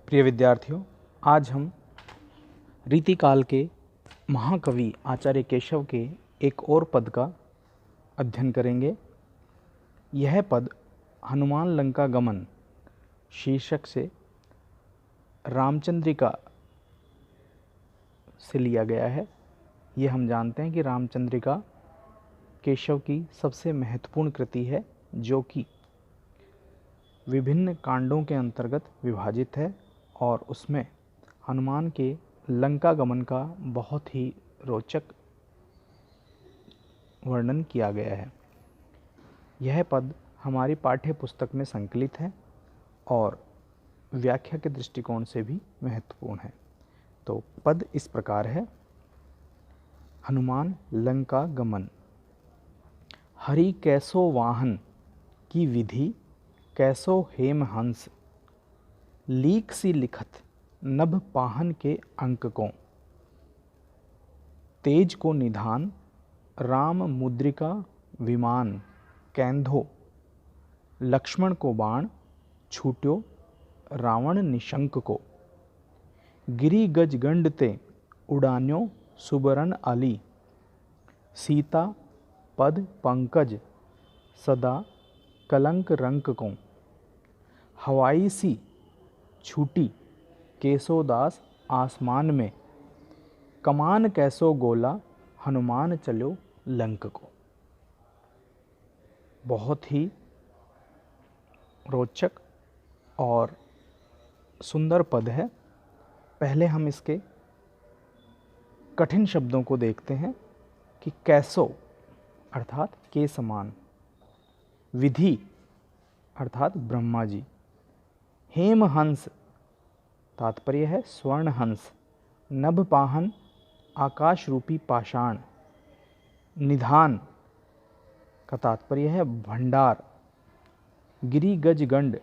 प्रिय विद्यार्थियों, आज हम रीतिकाल के महाकवि आचार्य केशव के एक और पद का अध्ययन करेंगे। यह पद हनुमान लंका गमन शीर्षक से रामचंद्रिका से लिया गया है। ये हम जानते हैं कि रामचंद्रिका केशव की सबसे महत्वपूर्ण कृति है, जो कि विभिन्न कांडों के अंतर्गत विभाजित है और उसमें हनुमान के लंका गमन का बहुत ही रोचक वर्णन किया गया है। यह पद हमारी पाठ्य पुस्तक में संकलित है और व्याख्या के दृष्टिकोण से भी महत्वपूर्ण है। तो पद इस प्रकार है। हनुमान लंका गमन। हरि कैसो वाहन की विधि, कैसो हेम हंस, लीक सी लिखत नभ पाहन के अंक को। तेज को निधान राम मुद्रिका विमान कैंधो, लक्ष्मण को बाण छूट्यो रावण निशंक को। गिरी गज गंड ते उड़ान्यो सुबरन अली, सीता पद पंकज सदा कलंक रंक को। हवाई सी छूटी केसोदास आसमान में, कमान कैसो गोला हनुमान चलो लंक को। बहुत ही रोचक और सुंदर पद है। पहले हम इसके कठिन शब्दों को देखते हैं कि कैसो अर्थात के समान, विधि अर्थात ब्रह्मा जी, हेम हंस तात्पर्य है स्वर्ण हंस, नभ पाहन आकाश रूपी पाषाण, निधान का तात्पर्य है भंडार, गिरी गज गंड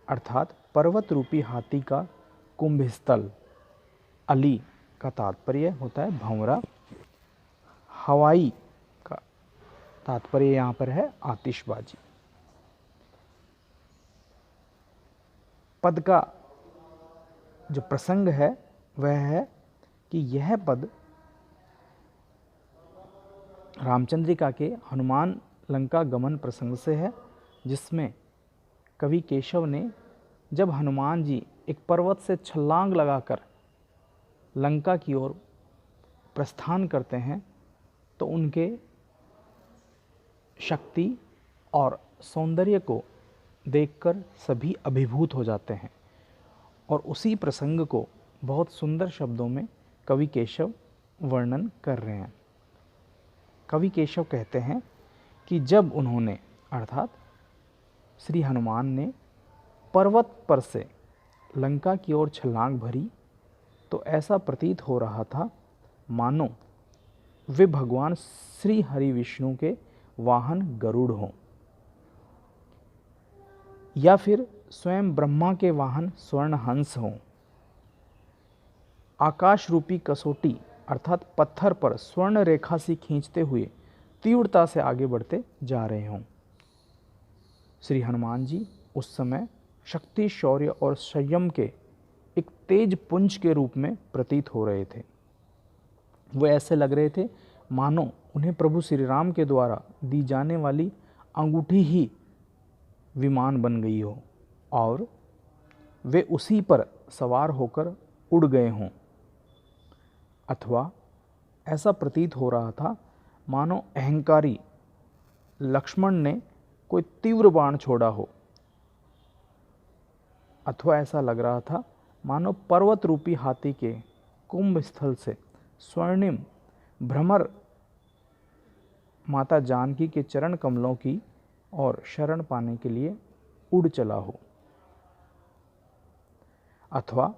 अर्थात पर्वत रूपी हाथी का कुंभस्थल, अली का तात्पर्य होता है भंवरा, हवाई का तात्पर्य यहाँ पर है आतिशबाजी। पद का जो प्रसंग है वह है कि यह पद रामचंद्रिका के हनुमान लंका गमन प्रसंग से है, जिसमें कवि केशव ने जब हनुमान जी एक पर्वत से छलांग लगाकर लंका की ओर प्रस्थान करते हैं तो उनके शक्ति और सौंदर्य को देखकर सभी अभिभूत हो जाते हैं और उसी प्रसंग को बहुत सुंदर शब्दों में कवि केशव वर्णन कर रहे हैं। कवि केशव कहते हैं कि जब उन्होंने अर्थात श्री हनुमान ने पर्वत पर से लंका की ओर छलांग भरी तो ऐसा प्रतीत हो रहा था मानो वे भगवान श्री हरि विष्णु के वाहन गरुड़ हों या फिर स्वयं ब्रह्मा के वाहन स्वर्ण हंस हों। आकाश रूपी कसौटी अर्थात पत्थर पर स्वर्ण रेखा सी खींचते हुए तीव्रता से आगे बढ़ते जा रहे हों। श्री हनुमान जी उस समय शक्ति, शौर्य और संयम के एक तेज पुंज के रूप में प्रतीत हो रहे थे। वो ऐसे लग रहे थे मानो उन्हें प्रभु श्री राम के द्वारा दी जाने वाली अंगूठी ही विमान बन गई हो और वे उसी पर सवार होकर उड़ गए हों, अथवा ऐसा प्रतीत हो रहा था मानो अहंकारी लक्ष्मण ने कोई तीव्र बाण छोड़ा हो, अथवा ऐसा लग रहा था मानो पर्वत रूपी हाथी के कुंभ स्थल से स्वर्णिम भ्रमर माता जानकी के चरण कमलों की और शरण पाने के लिए उड़ चला हो। अथवा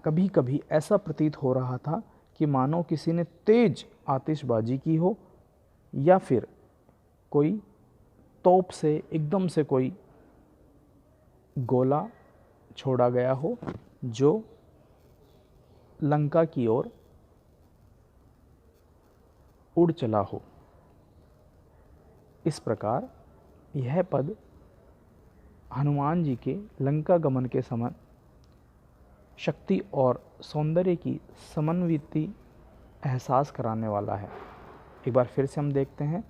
कभी कभी ऐसा प्रतीत हो रहा था कि मानो किसी ने तेज आतिशबाजी की हो या फिर कोई तोप से एकदम से कोई गोला छोड़ा गया हो जो लंका की ओर उड़ चला हो। इस प्रकार यह पद हनुमान जी के लंका गमन के समय शक्ति और सौंदर्य की समन्वित एहसास कराने वाला है। एक बार फिर से हम देखते हैं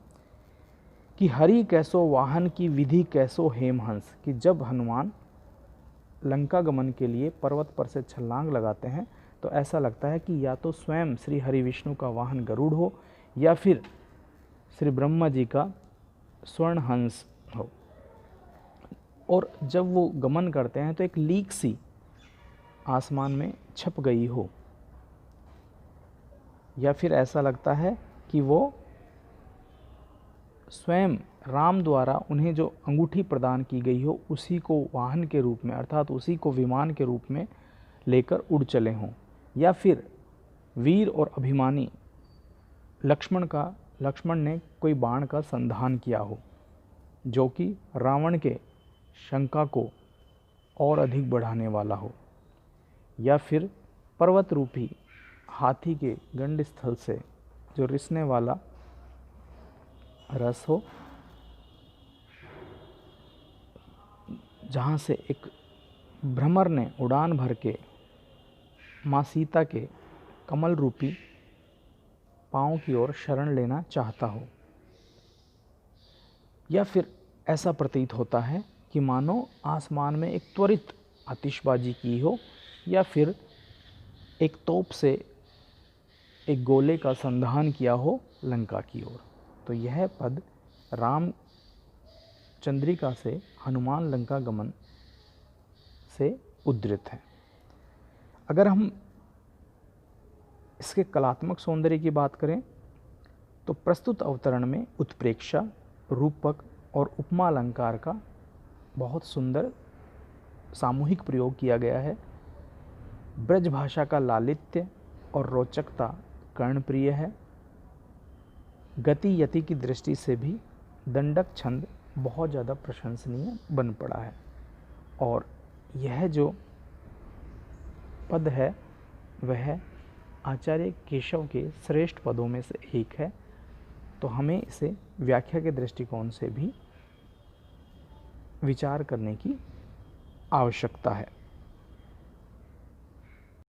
कि हरि कैसो वाहन की विधि कैसो हेमहंस, कि जब हनुमान लंका गमन के लिए पर्वत पर से छलांग लगाते हैं तो ऐसा लगता है कि या तो स्वयं श्री हरि विष्णु का वाहन गरुड़ हो या फिर श्री ब्रह्मा जी का स्वर्ण हंस हो। और जब वो गमन करते हैं तो एक लीक सी आसमान में छप गई हो, या फिर ऐसा लगता है कि वो स्वयं राम द्वारा उन्हें जो अंगूठी प्रदान की गई हो उसी को वाहन के रूप में, अर्थात उसी को विमान के रूप में लेकर उड़ चले हों, या फिर वीर और अभिमानी लक्ष्मण ने कोई बाण का संधान किया हो जो कि रावण के शंका को और अधिक बढ़ाने वाला हो, या फिर पर्वत रूपी हाथी के गंड स्थल से जो रिसने वाला रस हो, जहाँ से एक भ्रमर ने उड़ान भर के माँ सीता के कमल रूपी पाँव की ओर शरण लेना चाहता हो, या फिर ऐसा प्रतीत होता है कि मानो आसमान में एक त्वरित आतिशबाजी की हो, या फिर एक तोप से एक गोले का संधान किया हो लंका की ओर। तो यह पद राम चंद्रिका से हनुमान लंका गमन से उद्धृत है। अगर हम इसके कलात्मक सौंदर्य की बात करें तो प्रस्तुत अवतरण में उत्प्रेक्षा, रूपक और उपमा अलंकार का बहुत सुंदर सामूहिक प्रयोग किया गया है। ब्रज भाषा का लालित्य और रोचकता कर्णप्रिय है। गति यति की दृष्टि से भी दंडक छंद बहुत ज़्यादा प्रशंसनीय बन पड़ा है, और यह जो पद है वह आचार्य केशव के श्रेष्ठ पदों में से एक है। तो हमें इसे व्याख्या के दृष्टिकोण से भी विचार करने की आवश्यकता है।